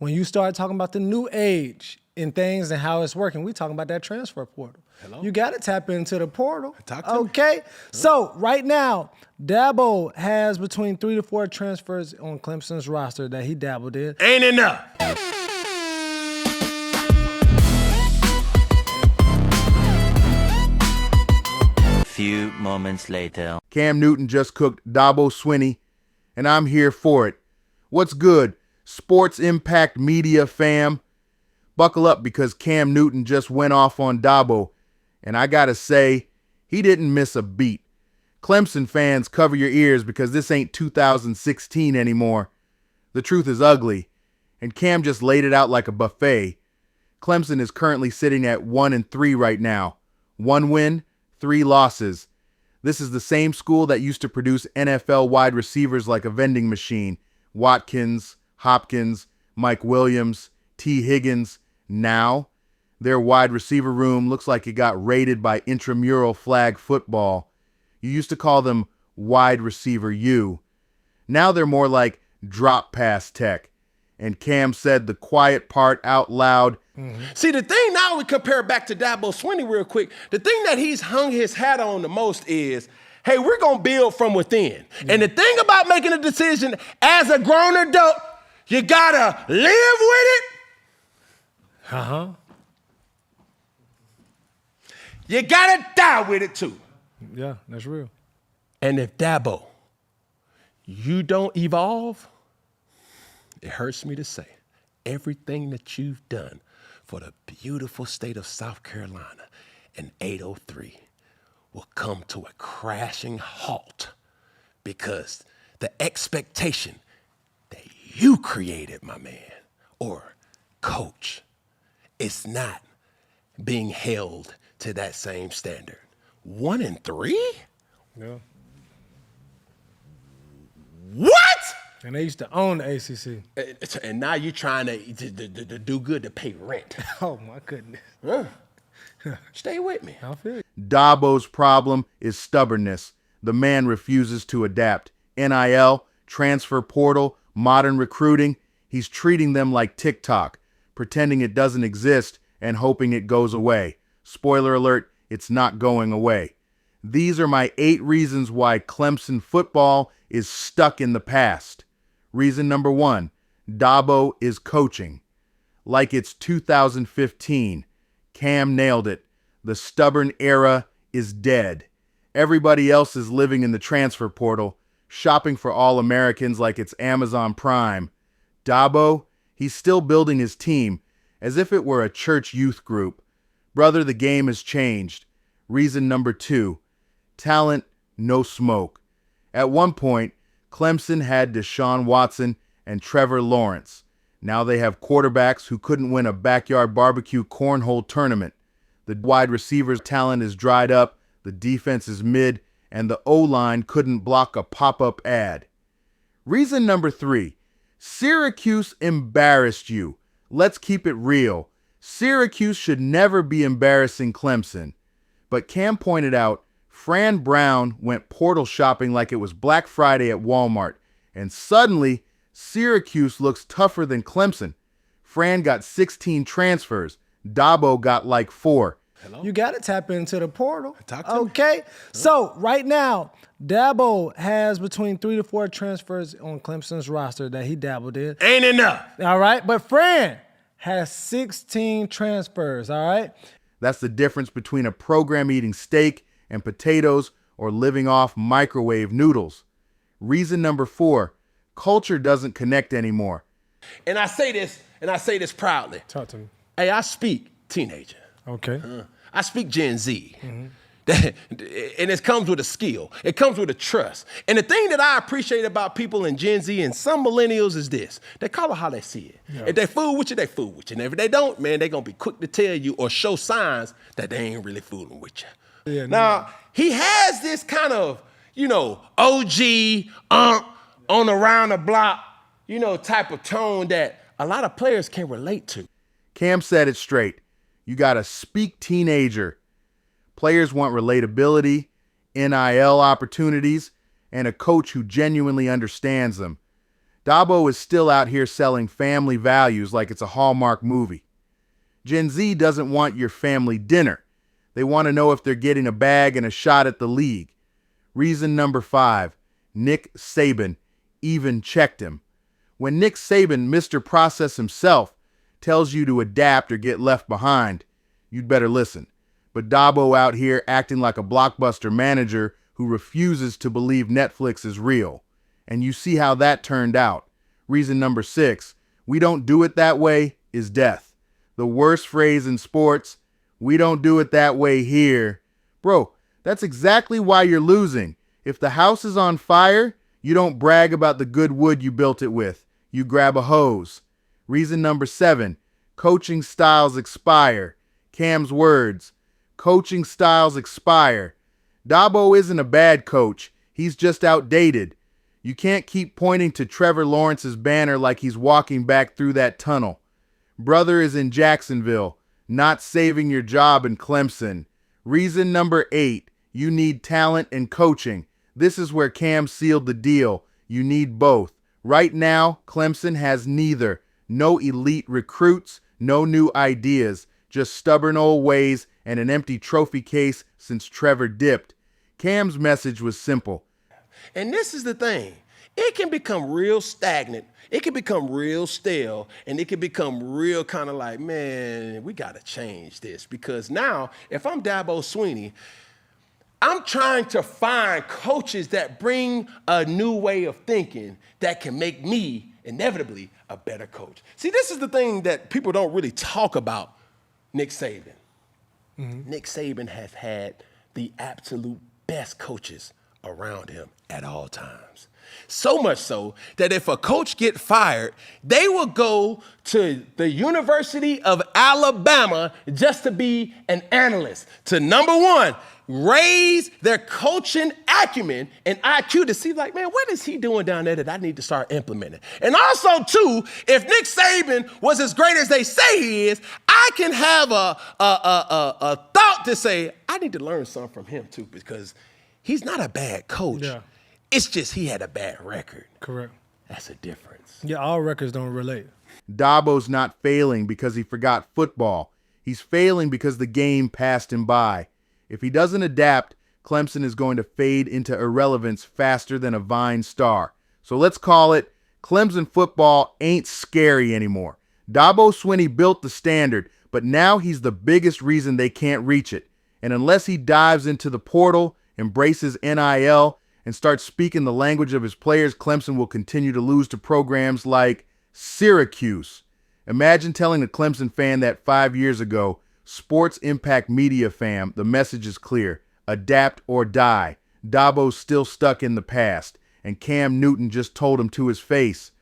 when you start talking about the new age and things and how it's working, we talking about that transfer portal. Hello? You got to tap into the portal. Talk to me. Okay? So right now, Dabo has between 3 to 4 transfers on Clemson's roster that he dabbled in. Ain't enough. Few moments later. Cam Newton just cooked Dabo Swinney, and I'm here for it. What's good, Sports Impact Media fam? Buckle up because Cam Newton just went off on Dabo, and I gotta say, he didn't miss a beat. Clemson fans, cover your ears because this ain't 2016 anymore. The truth is ugly, and Cam just laid it out like a buffet. Clemson is currently sitting at 1-3 right now. 1 win, 3 losses. This is the same school that used to produce NFL wide receivers like a vending machine. Watkins, Hopkins, Mike Williams, T. Higgins. Now, their wide receiver room looks like it got raided by intramural flag football. You used to call them wide receiver U. Now they're more like drop pass tech. And Cam said the quiet part out loud. See, the thing now we compare back to Dabo Swinney real quick. The thing that he's hung his hat on the most is, hey, we're going to build from within. And the thing about making a decision as a grown adult, you got to live with it. Uh-huh. You got to die with it too. Yeah, that's real. And if Dabo, you don't evolve, it hurts me to say, everything that you've done for the beautiful state of South Carolina in 803 will come to a crashing halt because the expectation that you created, my man, or coach, is not being held to that same standard. 1-3? Yeah. What? And they used to own the ACC. And now you're trying to do good to pay rent. Oh, my goodness. Stay with me. I feel you. Dabo's problem is stubbornness. The man refuses to adapt. NIL, transfer portal, modern recruiting. He's treating them like TikTok, pretending it doesn't exist and hoping it goes away. Spoiler alert, it's not going away. These are my 8 reasons why Clemson football is stuck in the past. Reason number 1, Dabo is coaching. Like it's 2015. Cam nailed it. The stubborn era is dead. Everybody else is living in the transfer portal, shopping for All-Americans like it's Amazon Prime. Dabo, he's still building his team as if it were a church youth group. Brother, the game has changed. Reason number 2, talent, no smoke. At one point, Clemson had Deshaun Watson and Trevor Lawrence. Now they have quarterbacks who couldn't win a backyard barbecue cornhole tournament. The wide receivers' talent is dried up, the defense is mid, and the O-line couldn't block a pop-up ad. Reason number 3, Syracuse embarrassed you. Let's keep it real. Syracuse should never be embarrassing Clemson. But Cam pointed out, Fran Brown went portal shopping like it was Black Friday at Walmart, and suddenly, Syracuse looks tougher than Clemson. Fran got 16 transfers. Dabo got like 4. Hello? You got to tap into the portal. Talk to me. Okay? So right now, Dabo has between 3 to 4 transfers on Clemson's roster that he dabbled in. Ain't enough. All right? But Fran has 16 transfers, all right? That's the difference between a program eating steak and potatoes or living off microwave noodles. Reason number 4, culture doesn't connect anymore. And I say this proudly. Talk to me. Hey, I speak teenager. Okay. I speak Gen Z. And it comes with a skill. It comes with a trust. And the thing that I appreciate about people in Gen Z and some millennials is this. They call it how they see it. Yeah. If they fool with you, they fool with you. And if they don't, man, they're going to be quick to tell you or show signs that they ain't really fooling with you. Yeah, now, he has this kind of, OG, on around the block, type of tone that a lot of players can relate to. Cam said it straight. You got to speak teenager. Players want relatability, NIL opportunities, and a coach who genuinely understands them. Dabo is still out here selling family values like it's a Hallmark movie. Gen Z doesn't want your family dinner. They want to know if they're getting a bag and a shot at the league. Reason number 5, Nick Saban even checked him. When Nick Saban, Mr. Process himself, tells you to adapt or get left behind, you'd better listen. But Dabo out here acting like a blockbuster manager who refuses to believe Netflix is real. And you see how that turned out. Reason number 6, we don't do it that way, is death. The worst phrase in sports, we don't do it that way here. Bro, that's exactly why you're losing. If the house is on fire, you don't brag about the good wood you built it with. You grab a hose. Reason number 7, coaching styles expire. Cam's words, coaching styles expire. Dabo isn't a bad coach. He's just outdated. You can't keep pointing to Trevor Lawrence's banner like he's walking back through that tunnel. Brother is in Jacksonville, not saving your job in Clemson. Reason number 8, you need talent and coaching. This is where Cam sealed the deal. You need both. Right now, Clemson has neither. No elite recruits, no new ideas, just stubborn old ways and an empty trophy case since Trevor dipped. Cam's message was simple. And this is the thing. It can become real stagnant. It can become real stale. And it can become real kind of like, man, we got to change this. Because now, if I'm Dabo Swinney, I'm trying to find coaches that bring a new way of thinking that can make me, inevitably, a better coach. See, this is the thing that people don't really talk about Nick Saban. Nick Saban has had the absolute best coaches around him at all times. So much so that if a coach get fired, they will go to the University of Alabama just to be an analyst. To number 1, raise their coaching acumen and IQ to see like, man, what is he doing down there that I need to start implementing? And also, too, if Nick Saban was as great as they say he is, I can have a thought to say, I need to learn something from him, too, because he's not a bad coach. Yeah. It's just he had a bad record. Correct. That's a difference. Yeah, all records don't relate. Dabo's not failing because he forgot football. He's failing because the game passed him by. If he doesn't adapt, Clemson is going to fade into irrelevance faster than a Vine star. So let's call it, Clemson football ain't scary anymore. Dabo Swinney built the standard, but now he's the biggest reason they can't reach it. And unless he dives into the portal, embraces NIL, and starts speaking the language of his players, Clemson will continue to lose to programs like Syracuse. Imagine telling a Clemson fan that 5 years ago, Sports Impact Media fam, the message is clear. Adapt or die. Dabo's still stuck in the past, and Cam Newton just told him to his face,